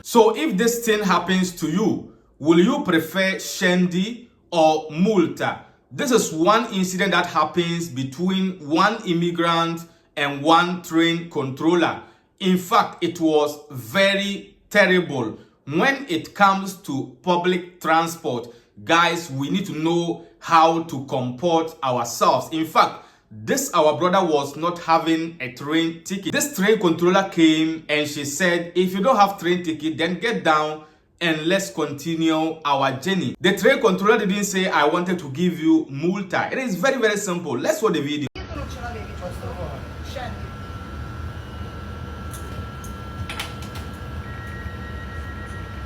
So if this thing happens to you, will you prefer scendi or multa? This is one incident that happens between one immigrant and one train controller. In fact, it was very terrible. When it comes to public transport, guys, we need to know how to comport ourselves. In fact, this our brother was not having a train ticket. This train controller came and she said, if you don't have train ticket, then get down and let's continue our journey. The train controller didn't say, I wanted to give you multa. It is very, very simple. Let's watch the video.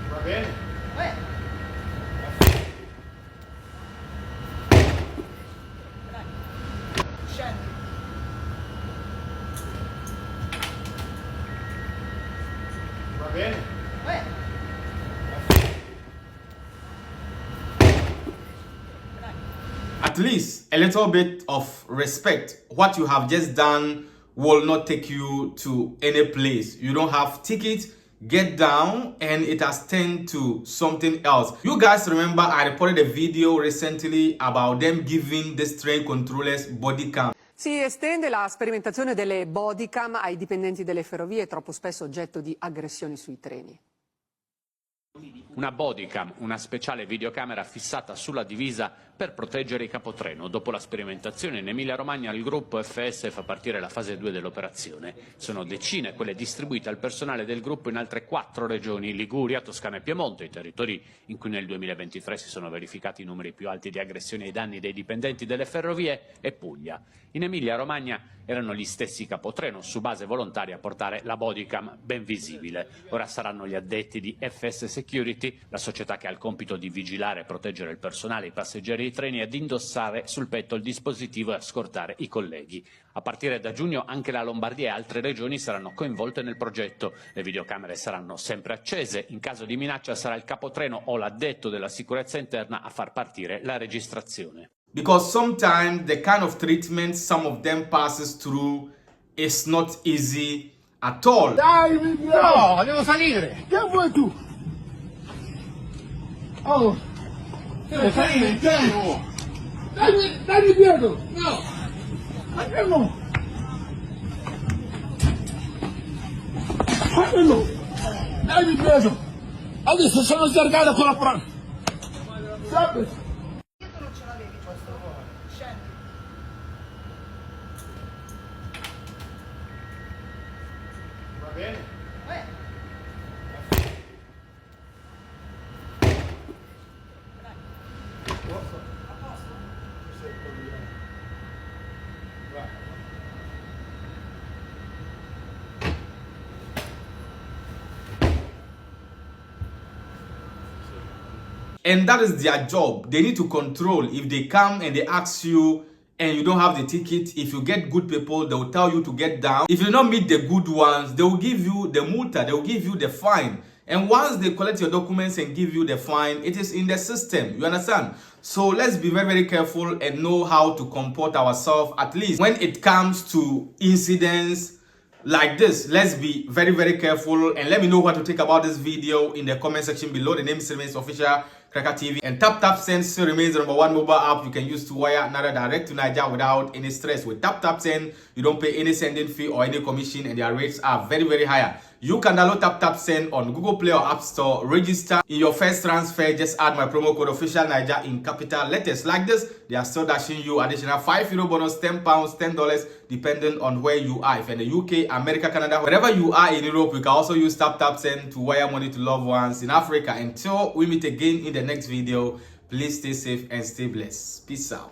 Va bene? Scendi. Va bene? At least a little bit of respect. What you have just done will not take you to any place. You don't have tickets, get down, and it has turned to something else. You guys remember I reported a video recently about them giving this train controllers body cam. Si estende la sperimentazione delle bodycam ai dipendenti delle ferrovie, troppo spesso oggetto di aggressioni sui treni. Una bodycam, una speciale videocamera fissata sulla divisa per proteggere i capotreno. Dopo la sperimentazione in Emilia-Romagna il gruppo FS fa partire la fase 2 dell'operazione. Sono decine quelle distribuite al personale del gruppo in altre 4 regioni, Liguria, Toscana e Piemonte, i territori in cui nel 2023 si sono verificati i numeri più alti di aggressioni ai danni dei dipendenti delle ferrovie, e Puglia. In Emilia-Romagna erano gli stessi capotreno su base volontaria a portare la bodycam ben visibile. Ora saranno gli addetti di FS Security, la società che ha il compito di vigilare e proteggere il personale e i passeggeri dei treni, ad indossare sul petto il dispositivo e a scortare i colleghi. A partire da giugno anche la Lombardia e altre regioni saranno coinvolte nel progetto. Le videocamere saranno sempre accese. In caso di minaccia sarà il capotreno o l'addetto della sicurezza interna a far partire la registrazione. Because sometimes the kind of treatment some of them passes through is not easy at all. Dai, no, devo salire. Che vuoi tu? Oh, devo salire interno. Dai dietro. No. Andiamo. Andiamo. Dai dietro. Adesso sono sgargato con la prova. Sappi. Va bene? And that is their job. They need to control. If they come and they ask you and you don't have the ticket, if you get good people, they will tell you to get down. If you don't meet the good ones, they will give you the multa, they will give you the fine. And once they collect your documents and give you the fine, it is in the system. You understand? So let's be very, very careful and know how to comport ourselves, at least when it comes to incidents like this. Let's be very, very careful, and let me know what to think about this video in the comment section below. The name still remains Official Cracker TV, and Tap Send still remains the #1 mobile app you can use to wire Naira direct to Nigeria without any stress. With Tap Send, you don't pay any sending fee or any commission, and their rates are very, very higher. You can download Tap Send on Google Play or App Store. Register in your first transfer. Just add my promo code Official Nigeria in capital letters. Like this, they are still dashing you additional €5 bonus, £10, $10, depending on where you are. If you're in the UK, America, Canada, wherever you are in Europe, you can also use Tap Send to wire money to loved ones in Africa. Until we meet again in the next video, please stay safe and stay blessed. Peace out.